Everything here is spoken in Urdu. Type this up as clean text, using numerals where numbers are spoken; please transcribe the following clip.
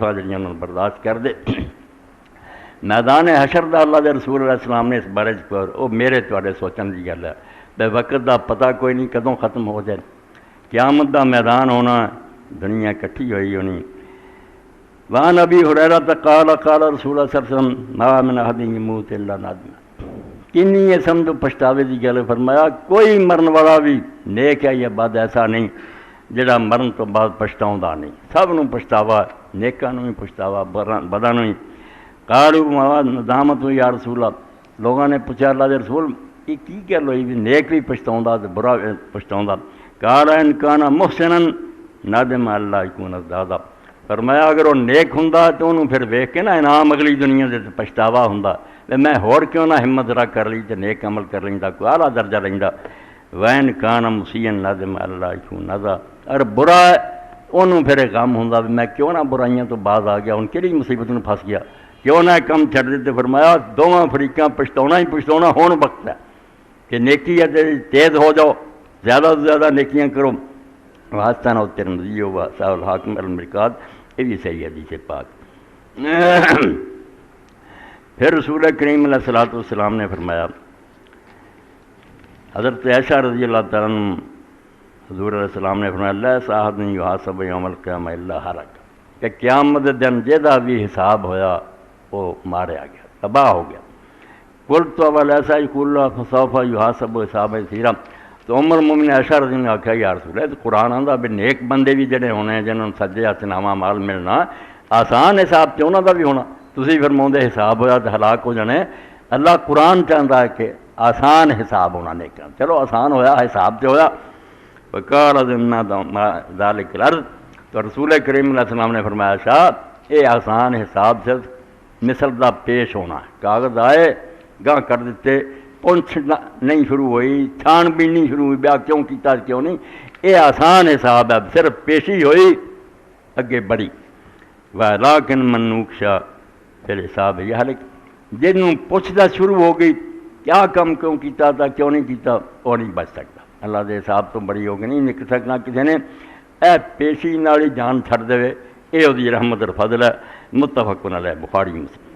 جڑیاں انہوں برداشت کر دے۔ میدان حشر دا اللہ دے رسول علیہ السلام نے اس بارے وہ میرے تواڈے سوچن دی گل ہے، بے وقت دا پتہ کوئی نہیں کدوں ختم ہو جائے، قیامت دا میدان ہونا، دنیا کٹھی ہوئی ہونی۔ وان ابی ہریرہ قال قال رسول اللہ صلی اللہ علیہ وسلم ما من احد یموت الا نادما، کنی اسم تو پچھتاوے دی گل فرمایا کوئی مرن والا بھی نیک ہے یا بد ایسا نہیں جڑا مرن تو بعد پچھتاؤندا نہیں، سب نوں پچھتاوا، نیکاں نوں بھی پچھتاوا، بداں نوں ہی۔ قالوا ما ندامت یا رسول اللہ، لوگوں نے پوچھا اللہ دے رسول یہ کی گل ہوئی بھی نیک بھی پچھتاؤندا تے برا پچھتاؤندا؟ قال ان کان محسنا ندم اللہ یکون ازدادا، فرمایا اگر وہ نیک ہوندا تو انہوں پھر ویکھ کے نا انعام اگلی دنیا دے پچھتاوا ہوندا، میں ہور کیوں نہ ہمت رکھ کر لی تے نیک عمل کر لیندا، کوئی اعلیٰ درجہ لیندا۔ وین کان مسیئا ندم اللہ یکون ازدادا، اگر برا انہوں پھر غم ہوندا میں کیوں نہ برائیاں تو باز آ گیا، ان کیڑی مصیبت میں پھس گیا، کیوں نہ کم چھڑ دیتے۔ فرمایا دونوں فریقاں پچھتاؤنا ہی پچھتاؤنا، ہون وقت ہے کہ نیکی ہے تیز ہو جاؤ، زیادہ سے زیادہ نیکیاں کرو۔ واسطہ نہ ترمذی و صاحب الحاکم المرکات، یہ بھی صحیح حدیث پاک۔ پھر رسول کریم علیہ الصلوۃ والسلام نے فرمایا، حضرت عائشہ رضی اللہ تعالیٰ عنہ حضور علیہ السلام نے فرمایا لیس احد یحاسب یوم القیامہ الا ہلک، کہ قیامت دن جہدا بھی حساب ہویا وہ ماریا گیا، تباہ ہو گیا۔ قلت ولیس یقول فسوف یحاسب حسابا یسیرا، تو عمر مومن عائشہ رضی اللہ عنہ نے آکھیا یا رسول اللہ قرآن آندا بھی نیک بندے بھی جڑے ہونے جنہوں نے سجے ہاتھ نامہ مال ملنا، آسان حساب تے انہاں دا بھی ہونا، تسی فرماؤندے حساب ہویا تے ہلاک ہو جانے، اللہ قرآن چاہتا ہے کہ آسان حساب ہونا نیکاں، چلو آسان ہویا حساب تے ہویا۔ وقال ذمہ ذالک الارض، تو رسول کریم علیہ السلام نے فرمایا شاہ یہ آسان حساب سے مثل دا پیش ہونا ہے، کاغذ آئے گاہ کر دیتے، پونچھ نہیں شروع ہوئی، چھان بین نہیں شروع ہوئی، بیا کیوں کیتا کیوں نہیں، یہ آسان حساب ہے، صرف پیشی ہوئی اگے بڑی۔ ولیکن من نوکشا پھر حساب یہ حلق، جنوں پوچھتا شروع ہو گئی کیا کم کیوں کیتا تھا کیوں نہیں کیتا، وہ نہیں بچ سکتا، اللہ دے حساب تو بڑی ہو گئی نہیں نکل سکنا کسی نے، اے پیشی نالی جان چھڑ دے، یہ وہی رحمت اور فضل ہے۔ متفق علیہ، بخاری مسلم۔